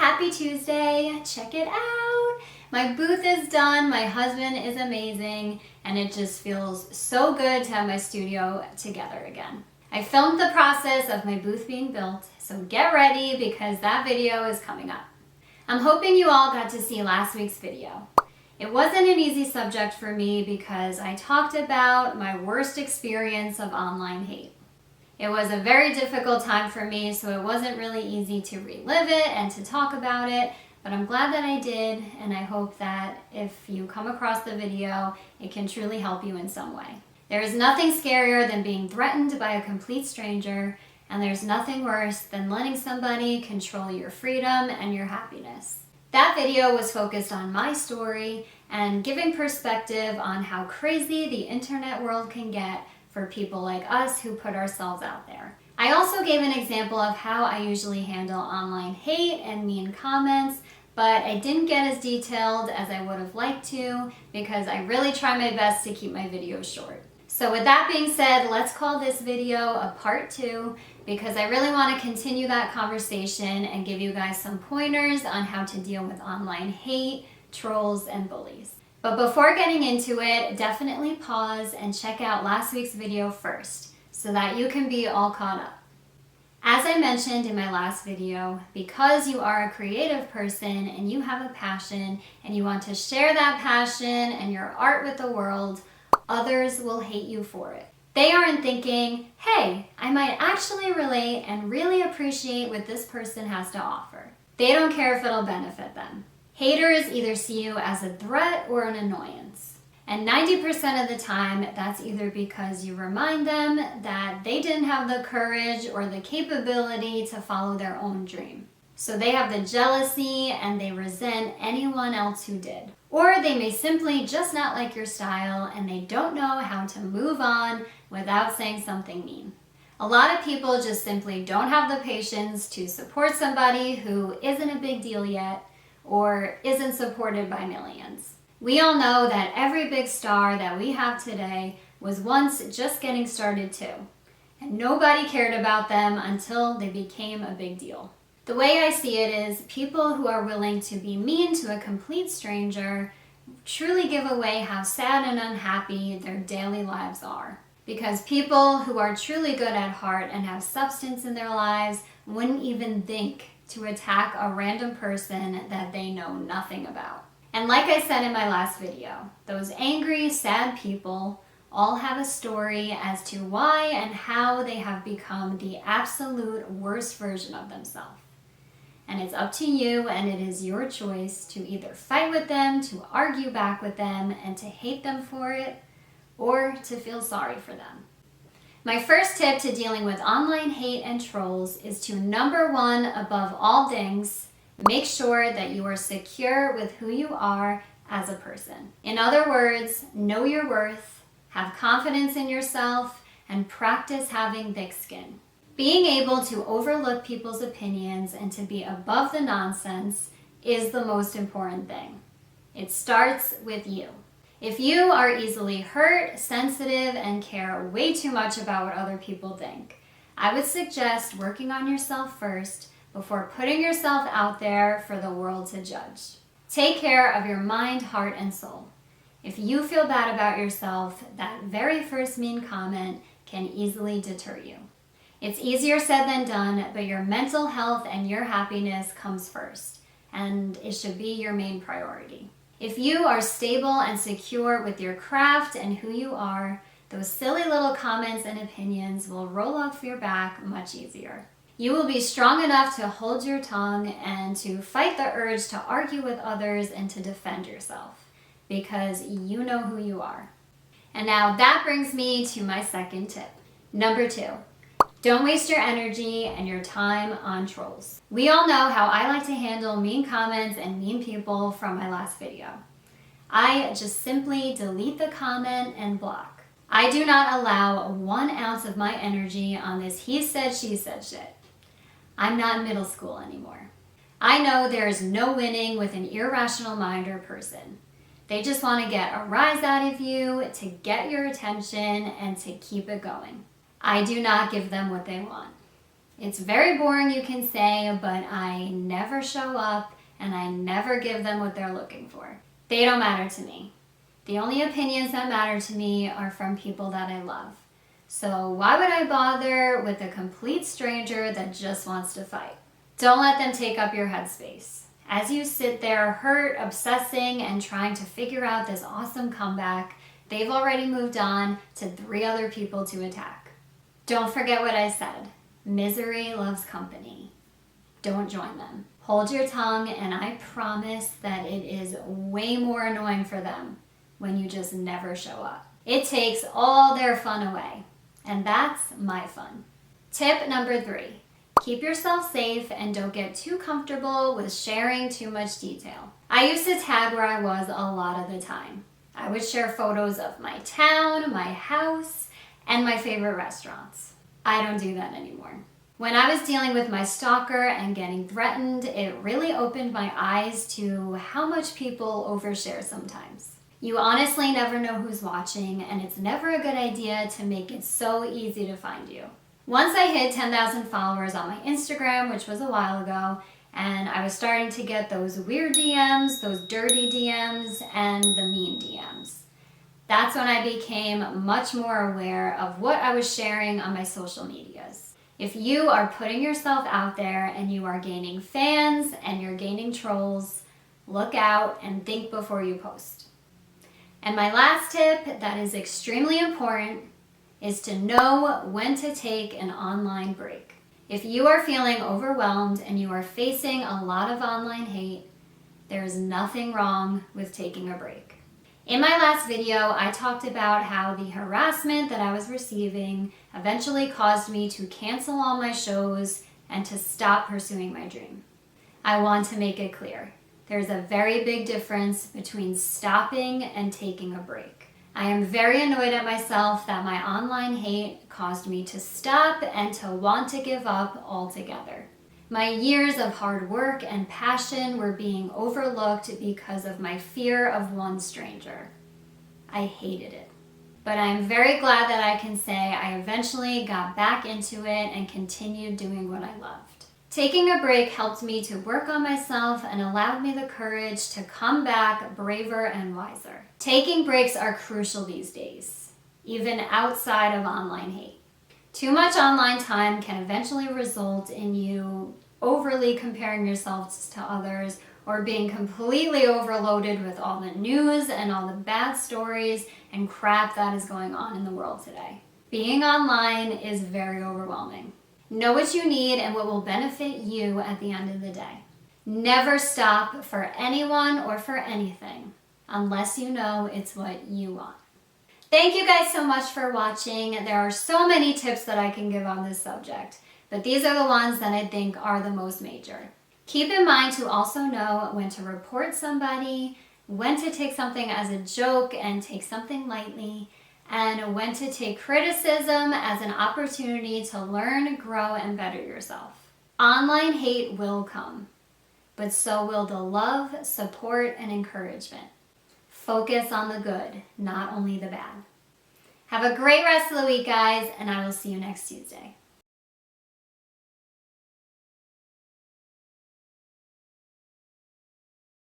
happy Tuesday. Check it out. My booth is done, my husband is amazing, and it just feels so good to have my studio together again. I filmed the process of my booth being built, so get ready because that video is coming up. I'm hoping you all got to see last week's video. It wasn't an easy subject for me because I talked about my worst experience of online hate. It was a very difficult time for me, so it wasn't really easy to relive it and to talk about it, but I'm glad that I did, and I hope that if you come across the video, it can truly help you in some way. There is nothing scarier than being threatened by a complete stranger, and there's nothing worse than letting somebody control your freedom and your happiness. That video was focused on my story and giving perspective on how crazy the internet world can get for people like us who put ourselves out there. I also gave an example of how I usually handle online hate and mean comments, but I didn't get as detailed as I would have liked to because I really try my best to keep my videos short. So with that being said, let's call this video a part 2 because I really want to continue that conversation and give you guys some pointers on how to deal with online hate, trolls, and bullies. But before getting into it, definitely pause and check out last week's video first so that you can be all caught up. As I mentioned in my last video, because you are a creative person and you have a passion and you want to share that passion and your art with the world, others will hate you for it. They aren't thinking, hey, I might actually relate and really appreciate what this person has to offer. They don't care if it'll benefit them. Haters either see you as a threat or an annoyance. And 90% of the time, that's either because you remind them that they didn't have the courage or the capability to follow their own dream. So they have the jealousy and they resent anyone else who did. Or they may simply just not like your style and they don't know how to move on without saying something mean. A lot of people just simply don't have the patience to support somebody who isn't a big deal yet or isn't supported by millions. We all know that every big star that we have today was once just getting started too, and nobody cared about them until they became a big deal. The way I see it is people who are willing to be mean to a complete stranger truly give away how sad and unhappy their daily lives are. Because people who are truly good at heart and have substance in their lives wouldn't even think to attack a random person that they know nothing about. And like I said in my last video, those angry, sad people all have a story as to why and how they have become the absolute worst version of themselves. And it's up to you, and it is your choice to either fight with them, to argue back with them, and to hate them for it, or to feel sorry for them. My first tip to dealing with online hate and trolls is to, number one, above all things, make sure that you are secure with who you are as a person. In other words, know your worth, have confidence in yourself, and practice having thick skin. Being able to overlook people's opinions and to be above the nonsense is the most important thing. It starts with you. If you are easily hurt, sensitive, and care way too much about what other people think, I would suggest working on yourself first before putting yourself out there for the world to judge. Take care of your mind, heart, and soul. If you feel bad about yourself, that very first mean comment can easily deter you. It's easier said than done, but your mental health and your happiness comes first, and it should be your main priority. If you are stable and secure with your craft and who you are, those silly little comments and opinions will roll off your back much easier. You will be strong enough to hold your tongue and to fight the urge to argue with others and to defend yourself, because you know who you are. And now that brings me to my second tip. Number 2. Don't waste your energy and your time on trolls. We all know how I like to handle mean comments and mean people from my last video. I just simply delete the comment and block. I do not allow 1 ounce of my energy on this he said, she said shit. I'm not in middle school anymore. I know there is no winning with an irrational mind or person. They just want to get a rise out of you, to get your attention, and to keep it going. I do not give them what they want. It's very boring, you can say, but I never show up and I never give them what they're looking for. They don't matter to me. The only opinions that matter to me are from people that I love. So why would I bother with a complete stranger that just wants to fight? Don't let them take up your headspace. As you sit there hurt, obsessing, and trying to figure out this awesome comeback, they've already moved on to 3 other people to attack. Don't forget what I said. Misery loves company. Don't join them. Hold your tongue, and I promise that it is way more annoying for them when you just never show up. It takes all their fun away, and that's my fun. Tip number 3, keep yourself safe and don't get too comfortable with sharing too much detail. I used to tag where I was a lot of the time. I would share photos of my town, my house, and my favorite restaurants. I don't do that anymore. When I was dealing with my stalker and getting threatened, it really opened my eyes to how much people overshare sometimes. You honestly never know who's watching, and it's never a good idea to make it so easy to find you. Once I hit 10,000 followers on my Instagram, which was a while ago, and I was starting to get those weird DMs, those dirty DMs, and the mean DMs. That's when I became much more aware of what I was sharing on my social medias. If you are putting yourself out there and you are gaining fans and you're gaining trolls, look out and think before you post. And my last tip that is extremely important is to know when to take an online break. If you are feeling overwhelmed and you are facing a lot of online hate, there is nothing wrong with taking a break. In my last video, I talked about how the harassment that I was receiving eventually caused me to cancel all my shows and to stop pursuing my dream. I want to make it clear. There's a very big difference between stopping and taking a break. I am very annoyed at myself that my online hate caused me to stop and to want to give up altogether. My years of hard work and passion were being overlooked because of my fear of one stranger. I hated it. But I'm very glad that I can say I eventually got back into it and continued doing what I loved. Taking a break helped me to work on myself and allowed me the courage to come back braver and wiser. Taking breaks are crucial these days, even outside of online hate. Too much online time can eventually result in you overly comparing yourselves to others or being completely overloaded with all the news and all the bad stories and crap that is going on in the world today. Being online is very overwhelming. Know what you need and what will benefit you at the end of the day. Never stop for anyone or for anything unless you know it's what you want. Thank you guys so much for watching. There are so many tips that I can give on this subject, but these are the ones that I think are the most major. Keep in mind to also know when to report somebody, when to take something as a joke and take something lightly, and when to take criticism as an opportunity to learn, grow, and better yourself. Online hate will come, but so will the love, support, and encouragement. Focus on the good, not only the bad. Have a great rest of the week, guys, and I will see you next Tuesday.